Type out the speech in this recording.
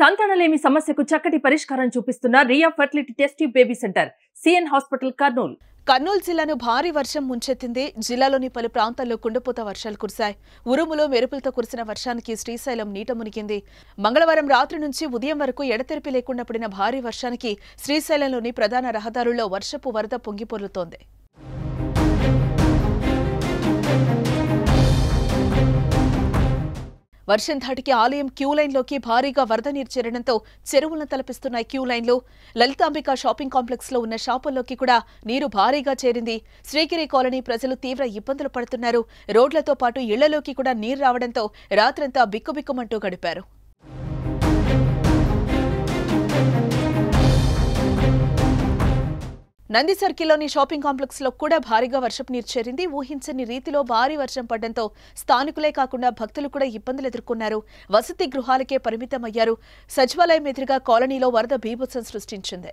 సంతానలేమి సమస్యకు చక్కటి పరిష్కారం చూపిస్తున్న Riya fertility test baby centre CN hospital Kurnool. Kurnool జిల్లాను భారీ వర్షం ముంచెత్తింది. జిల్లాలోని పలు ప్రాంతాల్లో కుండపోత వర్షాలు కురిశాయి. ఉరుములు మెరుపులతో కురిసిన వర్షానికి శ్రీశైలం నీట మునిగింది. మంగళవారం రాత్రి నుంచి ఉదయం వరకు ఎడతెరిపి లేకుండా పడిన భారీ వర్షానికి శ్రీశైలంలోని ప్రధాన రహదారుల్లో వర్షపు వరద పొంగిపొర్లుతోంది. వర్షం ధాటికి ఆలయం క్యూ లైన్లోకి భారీగా వరద నీరు చేరడంతో చెరువులను తలపిస్తున్న క్యూ లైన్లు, లలితాంబిక షాపింగ్ కాంప్లెక్స్ లో ఉన్న షాపుల్లోకి కూడా నీరు భారీగా చేరింది. శ్రీగిరి కాలనీ ప్రజలు తీవ్ర ఇబ్బందులు పడుతున్నారు. రోడ్లతో పాటు ఇళ్లలోకి కూడా నీరు రావడంతో రాత్రంతా బిక్కుబిక్కుమంటూ గడిపారు. నంది సర్కిల్లోని షాపింగ్ కాంప్లెక్స్ లో కూడా భారీగా వర్షపు నీరు చేరింది. ఊహించని రీతిలో భారీ వర్షం పడడంతో స్థానికులే కాకుండా భక్తులు కూడా ఇబ్బందులు ఎదుర్కొన్నారు. వసతి గృహాలకే పరిమితమయ్యారు. సచివాలయం ఎదురుగా కాలనీలో వరద బీభత్సం సృష్టించింది.